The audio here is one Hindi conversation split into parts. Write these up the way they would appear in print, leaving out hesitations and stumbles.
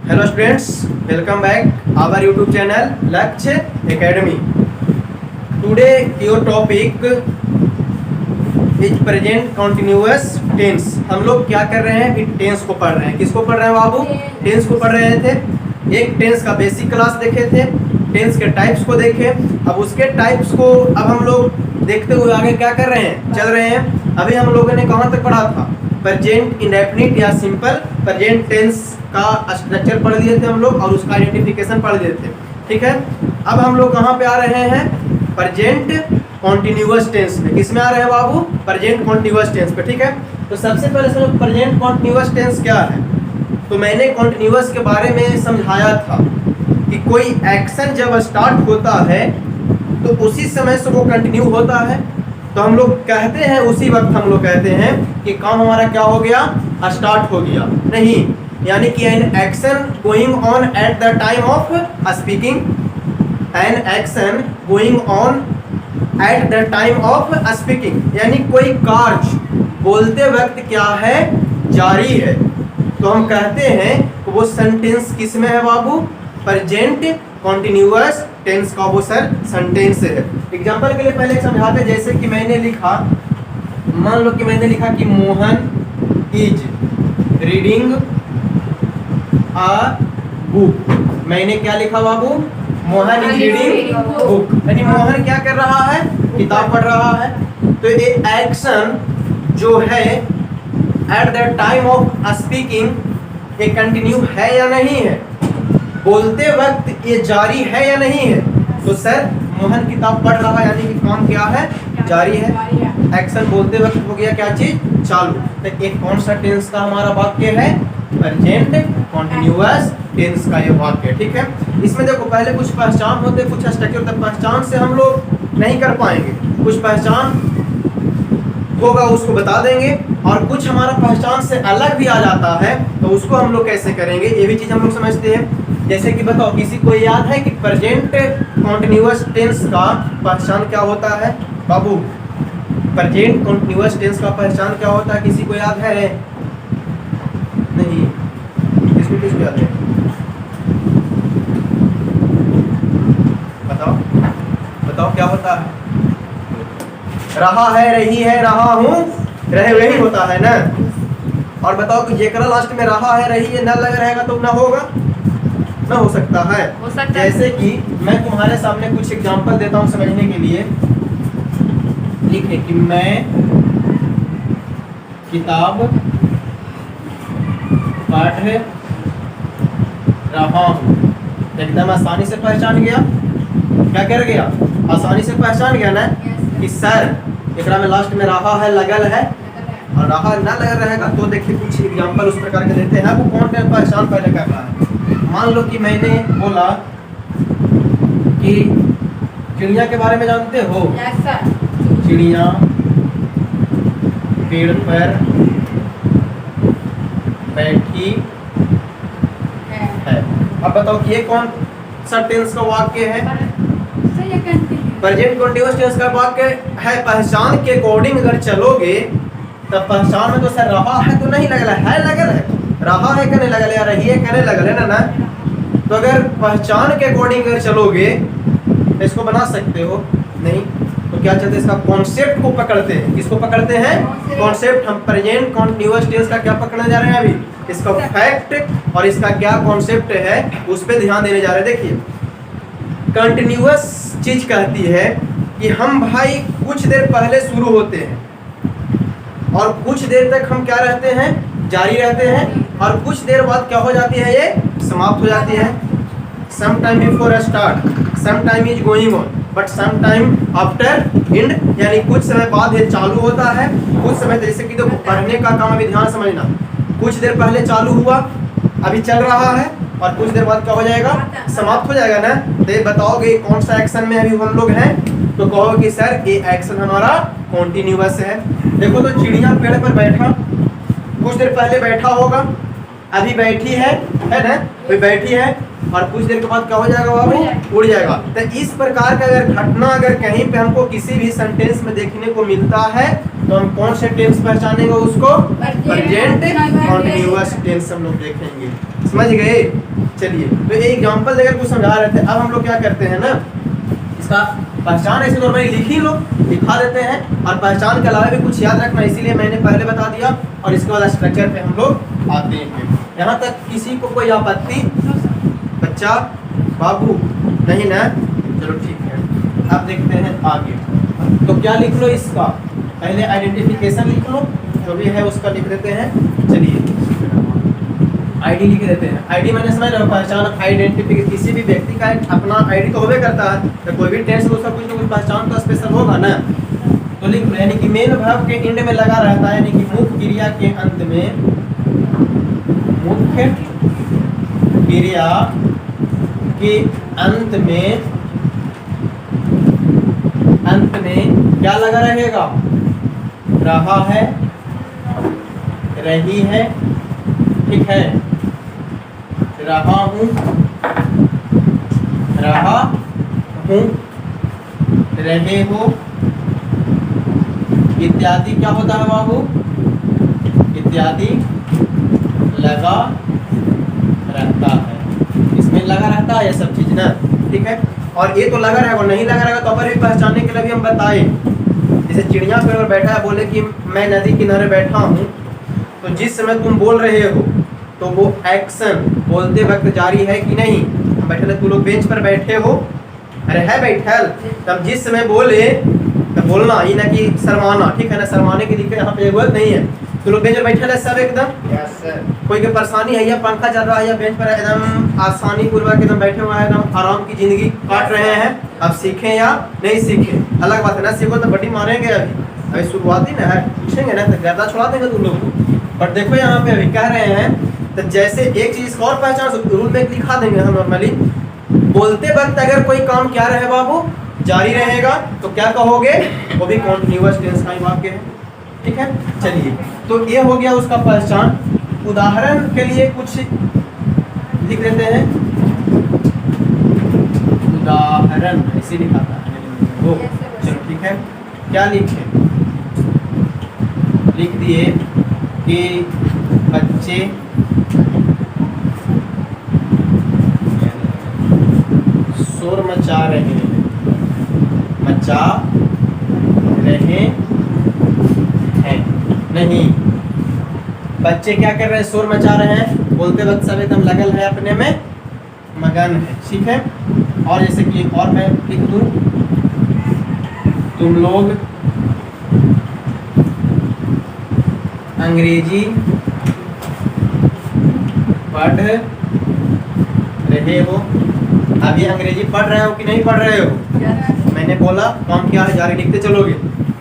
Hello students, welcome back our YouTube channel Lakshya Academy. Today your topic is present continuous tense. हम लोग क्या कर रहे हैं कि टेंस को पढ़ रहे हैं. किसको पढ़ रहे हैं बाबू? टेंस को पढ़ रहे थे. एक टेंस का बेसिक क्लास देखे थे, टेंस के टाइप्स को देखे. अब उसके टाइप्स को अब हम लोग देखते हुए आगे क्या कर रहे हैं, चल रहे हैं. अभी हम लोगों ने कहाँ तक पढ़ा था? प्रेजेंट इंडेफिनिट या सिंपल प्रेजेंट टेंस का स्ट्रक्चर पढ़ लिए थे हम लोग और उसका आइडेंटिफिकेशन पढ़ लिए थे. ठीक है, अब हम लोग कहाँ पे आ रहे हैं? प्रेजेंट कॉन्टिन्यूअस टेंस में. किस में आ रहे हैं बाबू? प्रेजेंट कॉन्टिन्यूअस टेंस पे. ठीक है, तो सबसे पहले समझो प्रेजेंट कॉन्टिन्यूअस टेंस क्या है. तो मैंने कॉन्टिन्यूअस के बारे में समझाया था कि कोई एक्शन जब स्टार्ट होता है तो उसी समय से वो कंटिन्यू होता है. तो हम लोग कहते हैं उसी वक्त हम लोग कहते हैं कि काम हमारा क्या हो गया, स्टार्ट हो गया. नहीं, यानी कि an action going on at the time of speaking, an action going on at the time of speaking, यानी कोई कार्य बोलते वक्त क्या है, जारी है. तो हम कहते हैं कि वो सेंटेंस किस में है बाबू? प्रेजेंट कॉन्टिन्यूअस टेंस का वो सर सेंटेंस है. एग्जांपल के लिए पहले एक समझाते, जैसे कि मैंने लिखा, मान लो कि मैंने लिखा कि Mohan is reading a book. मैंने क्या लिखा बाबू? मोहन इज रीडिंग बुक, यानी मोहन क्या कर रहा है, किताब पढ़ रहा है. तो ये एक्शन जो है at the time of speaking ये कंटिन्यू है या नहीं है, बोलते वक्त ये जारी है या नहीं है. तो सर मोहन किताब पढ़ रहा है यानी कि काम क्या है, जारी है. एक्शन बोलते वक्त हो गया क्या चीज, चालू. तो एक कौन सा टेंस का हमारा वाक्य है? प्रेजेंट कॉन्टिन्यूअस टेंस का ये वाक्य. ठीक है, इसमें देखो पहले कुछ पहचान होते, कुछ स्ट्रक्चर होते. पहचान से हम लोग नहीं कर पाएंगे, कुछ पहचान होगा उसको बता देंगे, और कुछ हमारा पहचान से अलग भी आ जाता है तो उसको हम लोग कैसे करेंगे ये भी चीज हम लोग समझते हैं. जैसे कि बताओ, किसी को याद है कि प्रेजेंट कॉन्टिन्यूअस टेंस का पहचान क्या होता है बाबू? प्रेजेंट कॉन्टिन्यूअस टेंस का पहचान क्या होता है, किसी को याद है? नहीं, किसको याद है? बताओ बताओ क्या होता है? रहा है, रही है, रहा हूँ, रहे हुए ही होता है ना. और बताओ कि जेकरा लास्ट में रहा है, रही है, न लग रहेगा तो ना होगा, ना हो सकता है. जैसे कि मैं तुम्हारे सामने कुछ एग्जांपल देता हूँ समझने के लिए. लिखे कि मैं किताब पढ़ रहा हूँ. एकदम आसानी से पहचान गया. क्या कर गया? आसानी से पहचान गया ना कि सर एकरा में लास्ट में रहा है लगल है, और रहा ना लगल रहेगा. तो देखिए कुछ एग्जांपल उस प्रकार के देते हैं. वो कौन पहचान पहले कर रहा है. मान लो कि मैंने बोला कि चिड़िया के बारे में जानते हो? चिड़िया पेड़ पर बैठी है. अब बताओ कि ये कौन सा टेंस का वाक्य है? प्रेजेंट कॉन्टिन्यूअस टेंस का वाक्य है. पहचान के अकॉर्डिंग अगर चलोगे तब पहचान में तो सर रहा है तो नहीं लगल है, लगल है. रहा है कहने लगल या रही है कहने लगल है ना. तो अगर पहचान के अकॉर्डिंग अगर चलोगे तो इसको बना सकते हो. नहीं तो क्या चलते, इसका कॉन्सेप्ट को पकड़ते हैं. किसको पकड़ते हैं? कॉन्सेप्ट. हम प्रेजेंट कॉन्टिन्यूअस टेंस का क्या पकड़ने जा रहे हैं अभी? इसका फैक्ट और इसका क्या कॉन्सेप्ट है उस पर ध्यान देने जा रहे हैं. देखिए, कंटिन्यूअस चीज कहती है कि हम भाई कुछ देर पहले शुरू होते हैं और कुछ देर तक हम क्या रहते हैं, जारी रहते हैं, और कुछ देर बाद क्या हो जाती है, ये समाप्त हो जाती है. Some time before start, some time is going on, but some time after end, यानी कुछ समय बाद ये चालू होता है, कुछ समय. जैसे कि देखो पढ़ने का काम अभी ध्यान समझना, कुछ देर पहले चालू हुआ, अभी चल रहा है, और कुछ देर बाद क्या हो जाएगा, समाप्त हो जाएगा ना. तो ये बताओगे कौन सा एक्शन में अभी हम लोग हैं, तो कहो कि सर ये एक्शन हमारा कॉन्टिन्यूअस है. देखो तो चिड़िया पेड़ पर बैठा, कुछ देर पहले बैठा होगा, अभी बैठी है ना, अभी बैठी है, और कुछ देर के बाद क्या हो जाएगा बाबू, उड़ जाएगा. तो इस प्रकार का अगर घटना अगर कहीं पे हमको किसी भी सेंटेंस में देखने को मिलता है तो हम कौन से टेंस पहचानेंगे उसको? प्रेजेंट Present कॉन्टिन्यूअस टेंस हम लोग देखेंगे। समझ गए? चलिए, तो एक एग्जांपल देकर कुछ समझा रहे थे। अब हम लोग क्या करते हैं ना, इसका पहचान ऐसे नॉर्मली लिख ही लो, दिखा देते हैं, और पहचान के अलावा भी कुछ याद रखना, इसीलिए मैंने पहले बता दिया, और इसके बाद स्ट्रक्चर पे हम लोग आते हैं। यहाँ तक किसी को कोई आपत्ति? बच्चा बाबू नहीं ना? चलो ठीक है। अब देखते हैं आगे। तो क्या लिख लो इसका? पहले आइडेंटिफिकेशन लिख लो, जो भी है उसका लिख देते हैं। चलिए, आईडी लिख देते हैं। आईडी मैंने समझ रहा, पहचान, आइडेंटिफिकेशन। किसी भी व्यक्ति का एक अपना आईडी तो होबे करता है, तो कोई भी टेंस उसका कुछ ना कुछ पहचान तो स्पेशल होगा ना। तो लिख लो, यानी कि मेन वर्ब के एंड में लगा रहता है, यानी कि मुख्य क्रिया के अंत में, मुख्य क्रिया के अंत में क्या लगा रहेगा? रहा है, रही है, ठीक है, रहा हूँ, रहे हो, इत्यादि क्या होता है बाबू? इत्यादि लगा रहता है। इसमें लगा रहता है ये सब चीज ना, ठीक है। और ये तो लगा रहेगा, नहीं लगा रहेगा तो पर भी पहचानने के लिए भी हम बताए। जैसे चिड़िया पेड़ पर बैठा है, बोले कि मैं नदी किनारे बैठा हूँ, तो जिस समय तुम बोल रहे हो तो वो एक्शन बोलते वक्त जारी है कि नहीं? हम बैठे, तुम लोग बेंच पर बैठे हो, अरे है बैठल, तब जिस समय बोले तब बोलना, ये ना कि शर्माना, ठीक है ना? शर्माने की दिक्कत यहाँ पे जरूरत नहीं है। तुम लोग बेंच पर बैठे है सब एकदम, यस सर। कोई की परेशानी है या पंखा चल रहा है या बेंच पर एकदम आसानी पूर्वक एकदम बैठे हुए हैं, एकदम आराम की जिंदगी काट रहे हैं। अब सीखें या नहीं सीखें अलग बात है ना, सीखो तो बड़ी मारेंगे। अभी शुरुआती ना है, पूछेंगे ना तो गर्दा छुड़ा देंगे तुम लोग को। पर देखो यहाँ पे अभी कह रहे हैं, तो जैसे एक चीज और पहचान रूल में लिखा देंगे हम नॉर्मली, बोलते वक्त अगर कोई काम क्या रहे बाबू? जारी रहेगा, तो क्या कहोगे? वो भी कॉन्टिन्यूअस टेंस का ही वाक्य है, ठीक है। चलिए, तो ये हो गया उसका पहचान। उदाहरण के लिए कुछ लिख देते हैं, उदाहरण ऐसे लिखाता है वो। चलो ठीक है, क्या लिखे? लिख दिए कि बच्चे शोर मचा रहे हैं, नहीं, बच्चे क्या कर रहे हैं? शोर मचा रहे हैं। बोलते वक्त सब एकदम लगल है, अपने में मगन है, ठीक है। और जैसे कि और मैं लिख दूं, तुम लोग अंग्रेजी पढ़ रहे हो। अभी अंग्रेजी पढ़ रहे हो कि नहीं पढ़ रहे हो? मैंने बोला काम क्या है, जारी लिखते चलोगे,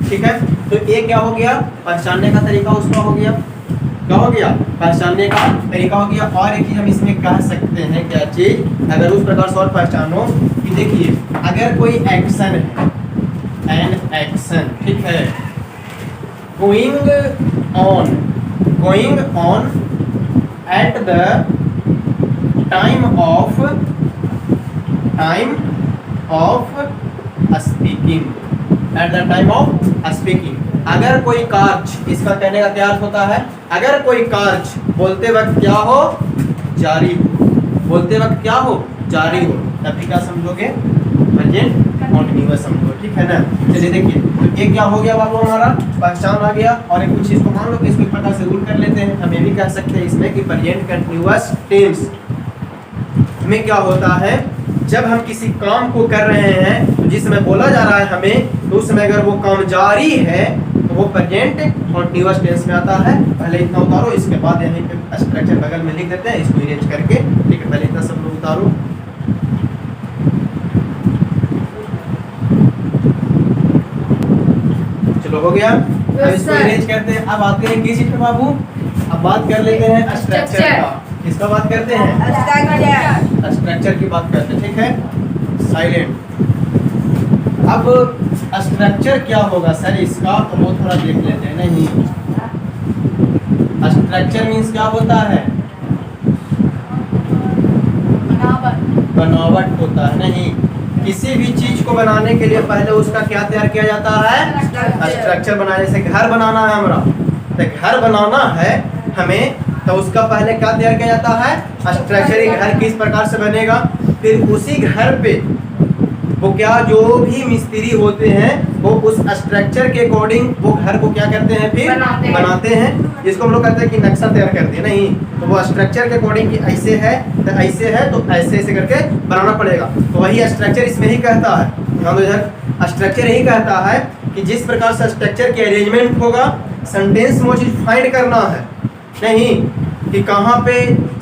ठीक है। तो ये क्या हो गया? पहचानने का तरीका उसका हो गया। क्या हो गया? पहचानने का तरीका हो गया। और एक चीज हम इसमें कह सकते हैं, क्या चीज? अगर उस प्रकार से और पहचानो कि देखिए, अगर कोई एक्शन है, एन एक्शन, ठीक है, going on at the time of speaking, अगर कोई कार्य, इसका कहने का क्या अर्थ होता है? अगर कोई कार्य बोलते वक्त क्या हो? जारी हो। बोलते वक्त क्या हो? जारी हो। तभी क्या समझोगे? प्रेजेंट कॉन्टिन्यूअस समझो, ठीक है ना। चलिए देखिए, तो ये क्या हो गया बाबू? हमारा पहचान आ गया। और एक कुछ इसको मान लो कि इसको एक प्रकार से रूल कर लेते हैं। हम ये भी कह सकते हैं इसमें कि प्रेजेंट कंटिन्यूअस टेंस में क्या होता है, जब हम किसी काम को कर रहे हैं, तो जिस समय बोला जा रहा है हमें, तो उस समय अगर वो काम जारी है तो वो प्रेजेंट कॉन्टिन्यूअस टेंस में आता है। पहले इतना उतारो, इसके बाद यहीं पे स्ट्रक्चर बगल में लिख देते हैं, इसको इरेज करके, ठीक है। पहले इतना सब लोग उतारो। चलो हो गया, अब इसको इरेज करते हैं। अब आते हैं किस चीज पे बाबू? अब बात कर लेते हैं स्ट्रक्चर का। किसका बात करते हैं? स्ट्रक्चर की बात करते हैं, ठीक है। साइलेंट। अब स्ट्रक्चर क्या होगा सर इसका? तो वो थोड़ा देख लेते हैं। नहीं, स्ट्रक्चर मीन्स क्या होता है? बनावट होता है। नहीं, किसी भी चीज को बनाने के लिए पहले उसका क्या तैयार किया जाता है? स्ट्रक्चर बनाने। जैसे घर बनाना है हमरा, तो घर बनाना है हमें, तो उसका पहले क्या तैयार किया जाता है? स्ट्रक्चर। घर किस प्रकार से बनेगा, फिर उसी घर पे वो क्या जो भी मिस्त्री होते हैं वो उस स्ट्रक्चर के अकॉर्डिंग वो घर को क्या करते हैं? फिर बनाते हैं। जिसको हम लोग कहते हैं कि नक्शा तैयार करते हैं। नहीं, तो वो स्ट्रक्चर के अकॉर्डिंग कि ऐसे है तो ऐसे है, तो ऐसे ऐसे करके बनाना पड़ेगा। तो वही स्ट्रक्चर इसमें ही कहता है। ध्यान दो इधर, स्ट्रक्चर यही कहता है कि जिस प्रकार से स्ट्रक्चर की अरेंजमेंट होगा, सेंटेंस में वो चीज फाइंड करना है। नहीं कि कहाँ पे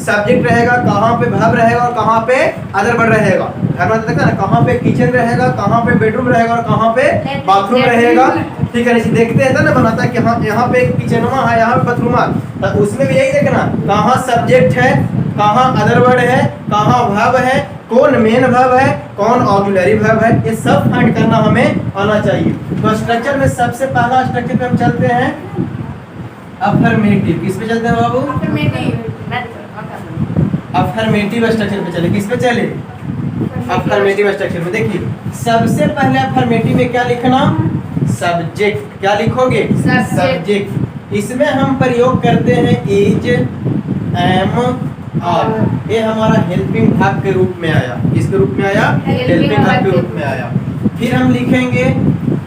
सब्जेक्ट रहेगा, कहाँ पे वर्ब रहेगा और कहाँ पे अदर वर्ब रहेगा। घर में देखा ना, कहाँ पे किचन रहेगा, कहाँ पे बेडरूम रहेगा और कहाँ पे बाथरूम रहेगा। ठीक है, देखते हैं ना बनाता है कि हाँ यहाँ पे किचनमा है, यहाँ पे बाथरूम है, तो उसमें भी यही देखना कहाँ सब्जेक्ट है, कहाँ अदर वर्ड है, कहाँ वर्ब है, कौन मेन वर्ब है, कौन ऑक्सिलरी वर्ब है, ये सब फाइंड करना हमें आना चाहिए। तो स्ट्रक्चर में सबसे पहला स्ट्रक्चर पे हम चलते हैं अफर्मेटिव। किस पे चलते हैं बाबू? अफर्मेटिव स्ट्रक्चर पे चले। किस पे चले? अफर्मेटिव स्ट्रक्चर में। देखिए सबसे पहले अफर्मेटिव में क्या लिखना? सब्जेक्ट। क्या लिखोगे? सब्जेक्ट। इसमें हम प्रयोग करते हैं इज, एम, आर। ये हमारा हेल्पिंग वर्ब के रूप में आया। किसके रूप में आया? हेल्पिंग वर्ब के रूप में आया। फिर हम लिखेंगे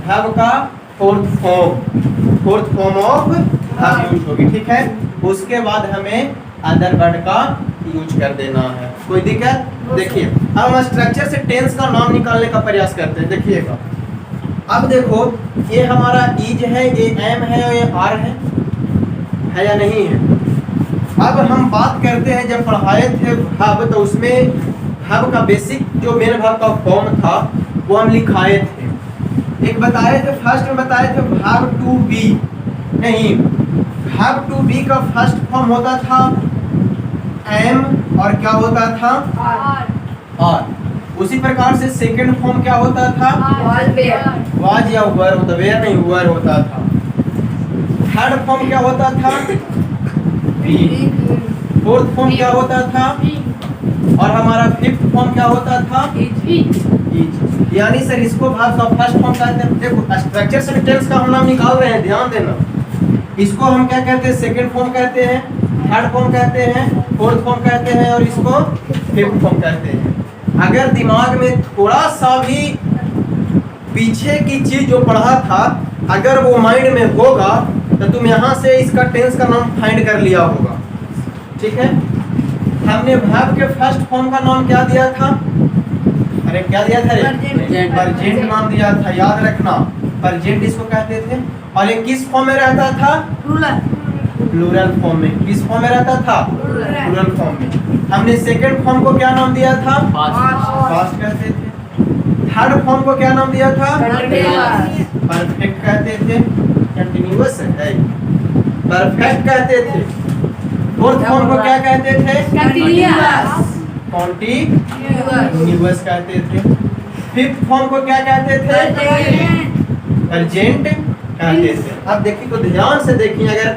वर्ब का fourth form of verb use होगी। ठीक है, उसके बाद हमें अदर वर्ड का यूज कर देना है। कोई दिक्कत? देखिए अब हम स्ट्रक्चर से टेंस का नाम निकालने का प्रयास करते हैं। देखिएगा, अब देखो ये हमारा इज है, ये एम है और ये आर है या नहीं है? अब हम बात करते हैं, जब पढ़ाए थे वर्ब तो उसमें वर्ब का बेसिक जो मेन वर्ब का फॉर्म था वो हम लिखाए थे। एक बताए थे, फर्स्ट में बताए थे वर्ब टू बी। नहीं, वर्ब टू बी का फर्स्ट फॉर्म होता था एम और क्या होता था? आर। उसी प्रकार से सेकंड फॉर्म क्या होता था? वाज या वर होता, वेयर नहीं वर होता था। थर्ड फॉर्म क्या होता था? बी। फोर्थ फॉर्म क्या होता था? और हमारा फिफ्थ फॉर्म क्या होता था? इज। यानी सर इसको वर्ब का फर्स्ट फॉर्म कहते हैं। देखो स्ट्रक्चर से टेंस का हम नाम निकाल रहे हैं, ध्यान देना। इसको हम क्या कहते हैं? सेकंड फॉर्म कहते हैं, थर्ड फॉर्म कहते हैं, फोर्थ फॉर्म कहते हैं और इसको फिफ्थ फॉर्म कहते हैं। अगर दिमाग में थोड़ा सा भी पीछे की चीज जो पढ़ा था अगर वो माइंड में होगा तो तुम यहाँ से इसका टेंस का नाम फाइंड कर लिया होगा। ठीक है, हमने वर्ब के फर्स्ट फॉर्म का नाम क्या दिया था? अरे क्या दिया था? प्रेजेंट नाम दिया था, याद रखना। प्रेजेंट इसको कहते थे। और ये किस फॉर्म में रहता था? प्लूरल फॉर्म में। किस फॉर्म में रहता था? प्लूरल फॉर्म में। हमने सेकंड फॉर्म को क्या नाम दिया था? पास्ट कहते थे। थर्ड फॉर्म को क्या नाम दिया था? परफेक्ट कहते थे। कंटिन्यूअस है, परफेक्ट कहते थे। फोर्थ फॉर्म को क्या कहते थे? कॉन्टिन्यूअस कहते थे। फिफ्थ फॉर्म को क्या कहते थे? प्रेजेंट कहते थे। अब देखिए तो ध्यान से देखिए, अगर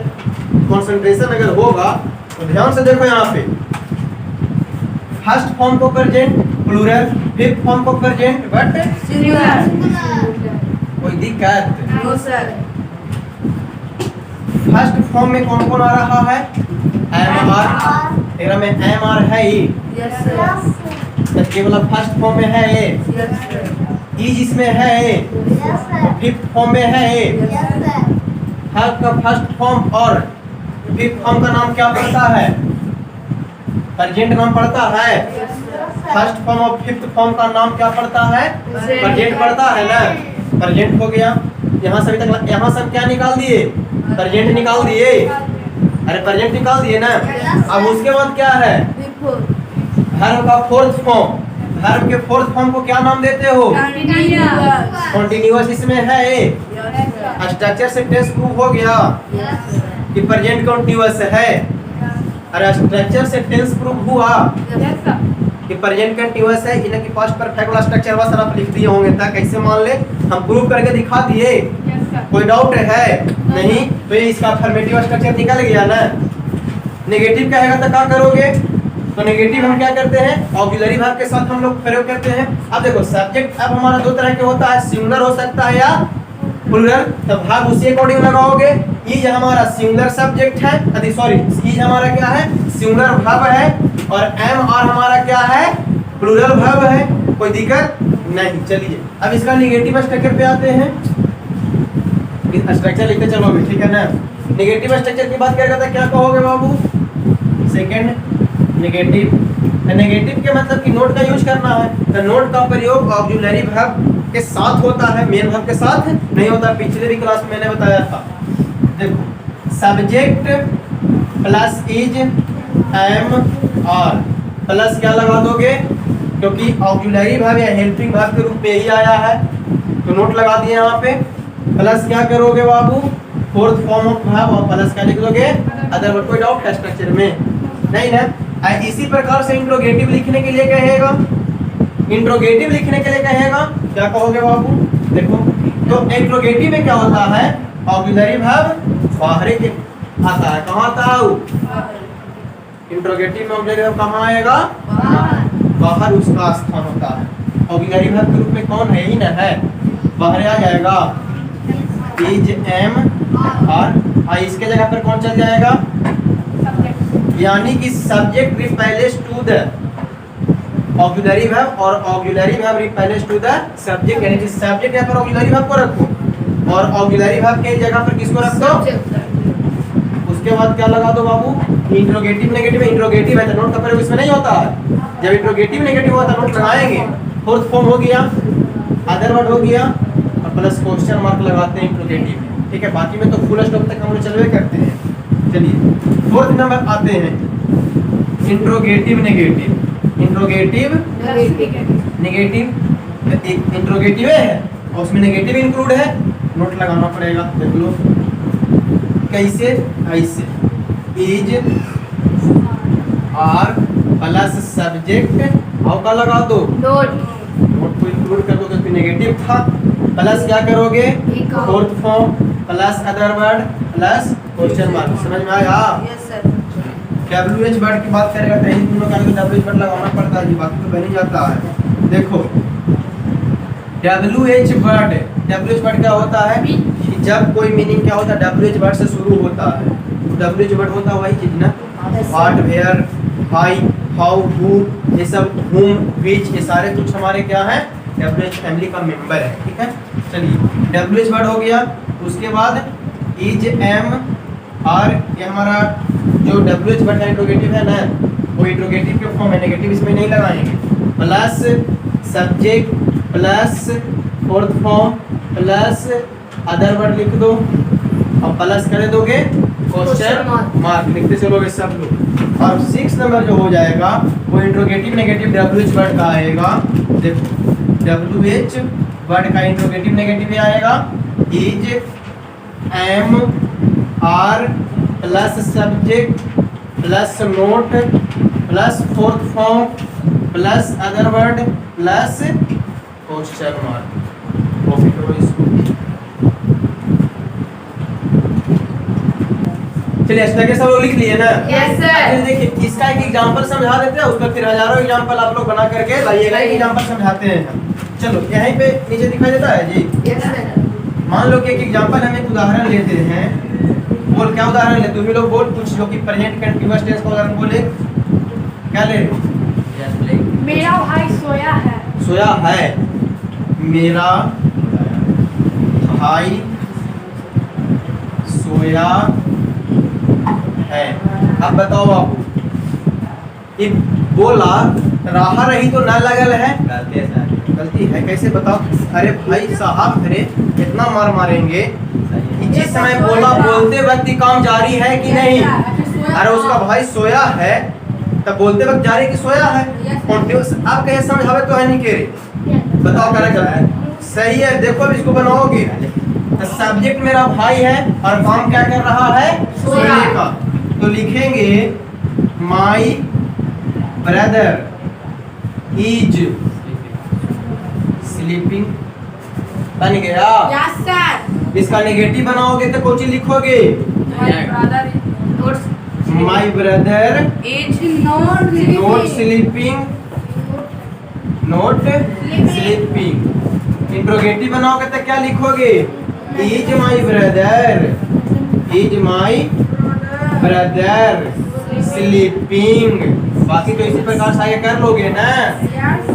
कंसंट्रेशन अगर होगा तो ध्यान से देखो। यहाँ पे फर्स्ट फॉर्म को प्रेजेंट प्लूरल, फिफ्थ फॉर्म को प्रेजेंट बट सिंगुलर। कोई दिक्कत? No sir. फर्स्ट फॉर्म में कौन कौन आ रहा है? M R. तेरा में एम आर है ही। Yes sir. केवल फर्स्ट फॉर्म में है ये। Yes sir. इज इसमें है ये। Yes sir. फिफ्थ फॉर्म में है ये। Yes sir. वर्ब का फर्स्ट फॉर्म और फिफ्थ फॉर्म का नाम क्या पड़ता है? प्रेजेंट नाम पड़ता है। फर्स्ट फॉर्म और फिफ्थ फॉर्म का नाम क्या पड़ता है? प्रेजेंट पड़ता है ना। प्रेजेंट हो गया। यहाँ से अभी तक यहाँ से क्या निकाल दिए? प्रेजेंट निकाल दिए। अरे प्रेजेंट निकाल दिए ना। अब उसके बाद क्या है? वर्ब का फोर्थ फॉर्म। वर्ब के फोर्थ फॉर्म को क्या नाम देते हो? कॉन्टिन्यूअस इसमें है। स्ट्रक्चर से टेंस प्रूव हो गया कि प्रेजेंट कॉन्टिन्यूअस है। अरे स्ट्रक्चर से टेंस प्रूव हुआ कि प्रेजेंट कंटीन्यूअस है। इन्हें की पास्ट परफेक्ट वाला स्ट्रक्चर बस आप लिख दिए होंगे था। कैसे मान ले? हम प्रूव करके दिखा दिए। कोई डाउट है? नहीं, तो ये इसका अफर्मेटिव स्ट्रक्चर निकल गया ना। नेगेटिव कहेगा तो क्या करोगे? तो नेगेटिव हम क्या करते हैं, ऑक्सिलरी वर्ब के साथ हम लोग प्रयोग करते हैं। अब देखो सब्जेक्ट अब हमारा दो तरह के होता है, सिंगुलर हो सकता है या प्लूरल, तो वर्ब उसी अकॉर्डिंग लगाओगे। इज हमारा सिंगुलर सब्जेक्ट है, सॉरी इज हमारा क्या है, सिंगुलर वर्ब है, और एम आर हमारा क्या है, प्लूरल वर्ब है, कोई दिक्कत नहीं। चलिए अब इसका नेगेटिव स्ट्रक्चर पे आते हैं, स्ट्रक्चर लिखते चलोगे, ठीक है ना। नेगेटिव स्ट्रक्चर की बात करेगा तो क्या कहोगे बाबू, सेकंड नेगेटिव। नेगेटिव के मतलब कि नोट का यूज करना है, तो नोट का प्रयोग ऑक्सिलरी वर्ब के साथ होता है, मेन वर्ब के साथ नहीं होता। पिछले भी क्लास में मैंने बताया था। देखो subject plus is am are plus क्या लगा दोगे, क्योंकि ऑक्सिलरी वर्ब या हेल्पिंग वर्ब के रूप में ही आया है, तो नोट लगा दिए यहाँ पे। प्लस क्या करोगे बाबू, फोर्थ फॉर्म ऑफ वर्ब, और प्लस क्या लिख दोगे, अदर वर्ब। कोई डाउट है स्ट्रक्चर में नहीं ना। इसी प्रकार से इंट्रोगेटिव लिखने के लिए कहेगा, इंट्रोगेटिव लिखने के लिए कहेगा, क्या कहोगे बाबू, देखो तो इंट्रोगेटिव में क्या होता है, ऑक्सिलरी वर्ब बाहरी के आता है, कहाँ आता है, इंट्रोगेटिव में ऑक्सिलरी वर्ब कहाँ आएगा, बाहर उसका स्थान होता है। ऑक्सिलरी वर्ब के रूप में कौन है, ही ना है, बाहर आ जाएगा, इज एम आर, इसके जगह पर कौन चल जाएगा, यानी कि subject replaces to the auxiliary verb, और auxiliary verb replaces to the subject, यानी कि सब्जेक्ट या पर ऑक्सिलरी वर्ब को रखो, और ऑक्सिलरी वर्ब के जगह पर किसको रख दो, उसके बाद क्या लगा दो बाबू, इंट्रोगेटिव नेगेटिव। इंट्रोगेटिव है तो नोट का प्रयोग इसमें नहीं होता है, जब इंट्रोगेटिव नेगेटिव होता है नोट लगाएंगे। फोर्थ फॉर्म हो गया, अदर वर्ड हो गया, और प्लस क्वेश्चन मार्क लगाते हैं इंट्रोगेटिव, ठीक है। बाकी में तो फुल स्टॉप तक हम लोग चलवे करते हैं। चलिए फोर्थ नंबर आते हैं, इंट्रोगेटिव नेगेटिव। इंट्रोगेटिव नेगेटिव, एक इंट्रोगेटिव है और उसमें नेगेटिव इंक्लूड है, नोट लगाना पड़ेगा, देख लो कैसे, ऐसे इज आर प्लस सब्जेक्ट, और का लगा दो नोट को इंक्लूड कर दो क्योंकि नेगेटिव था, प्लस क्या करोगे, fourth form plus other word plus question mark. समझ में आया? Yes sir. WH वर्ड की बात करेगा तो इन दोनों का WH वर्ड लगाना पड़ता है, बाकी तो बन ही जाता है। देखो WH वर्ड क्या होता है, कि जब कोई मीनिंग क्या होता है, WH वर्ड से शुरू होता है। WH वर्ड होता है वही चीज ना, what, where, why, how, who, ये सब, whom, which, ये सारे कुछ हमारे क्या है, WH फैमिली का मेंबर है, ठीक है। चलिए WH वर्ड हो गया, उसके बाद इज एम आर, ये हमारा जो WH वर्ड का इंट्रोगेटिव है ना, वो इंट्रोगेटिव के फॉर्म है, नेगेटिव इसमें नहीं लगाएंगे। Plus subject plus fourth form plus other word लिख दो, और प्लस कर दोगे क्वेश्चन मार्क, लिखते चलोगे सब लोग। और 6 नंबर जो हो जाएगा वो इंट्रोगेटिव नेगेटिव WH वर्ड का आएगा। देखो WH वर्ड का इंट्रोगेटिव नेगेटिव आएगा, is am are plus subject plus not plus fourth form plus other word plus question mark. Copy करो इसको। चलिए इस तरह के सब लोग लिख लिए ना? Yes sir. देखिए इसका एक एग्जांपल समझा देते हैं, उसका फिर हजारों एग्जांपल आप लोग बना करके लाइएगा, एक एग्जांपल समझाते हैं हम। चलो यहीं पे नीचे दिखाई देता है जी। Yes sir. मान लो कि एक एग्जांपल हम एक उदाहरण लेते हैं, बोल क्या उदाहरण ले, तुम ही लोग बोल कुछ जो कि प्रेजेंट कंटीन्यूअस टेंस का उदाहरण बोले, क्या ले? मेरा भाई सोया है। सोया है, मेरा भाई सोया है। अब बताओ बाबू, ये बोला रहा रही तो ना लगल है, गलती है, कैसे बताओ? अरे भाई साहब, अरे इतना मार मारेंगे, जिस समय बोला बोलते वक्त काम जारी है कि नहीं? अरे उसका भाई सोया है तब बोलते वक्त जारी कि सोया है, कंटीन्यूअस। आप कहे समझावे तो है नहीं के रे, बताओ करेक्ट है? सही है। देखो अब इसको बनाओगे, तो सब्जेक्ट मेरा भाई है और काम क्या कर रहा है, सोने का, तो लिखेंगे माई ब्रदर इज स्लीपिंग, बन गया। Yes sir. इसका नेगेटिव बनाओगे तो कौन चीज लिखोगे, my brother Is not note sleeping, note sleeping. Interrogative बनाओगे तो क्या लिखोगे? Is my brother, is my brother sleeping. बाकी तो इसी प्रकार से आगे कर लोगे ना,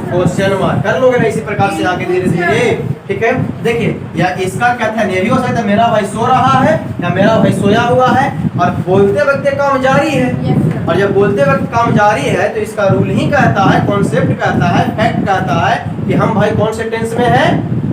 क्वेश्चन मार्क कर लोगे ना इसी प्रकार से आगे धीरे धीरे। ठीक है, देखिए या इसका कथन ये भी हो सकता है मेरा भाई सो रहा है या मेरा भाई सोया हुआ है, और बोलते वक्त काम जारी है। और जब बोलते वक्त काम जारी है तो इसका रूल ही कहता है, कॉन्सेप्ट कहता है, फैक्ट कहता है कि हम भाई कौन से टेंस में है?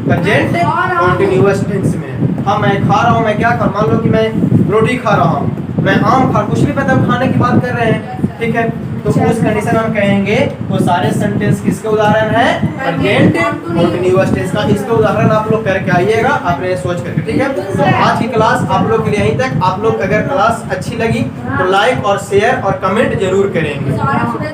प्रेजेंट कॉन्टिन्यूअस टेंस में। हाँ मैं खा रहा हूँ, मैं क्या कर, मान लो कि मैं रोटी खा रहा हूँ, मैं आम खा, कुछ भी मतलब खाने की बात कर रहे हैं। ठीक है, तो उस कंडीशन हम कहेंगे वो सारे सेंटेंस किसके उदाहरण है? प्रेजेंट कॉन्टिन्यूअस टेंस का। इसके उदाहरण आप लोग करके आइएगा अपने सोच करके। ठीक है, तो आज की क्लास आप लोग के लिए यहीं तक। आप लोग अगर क्लास अच्छी लगी तो लाइक और शेयर और कमेंट जरूर करेंगे।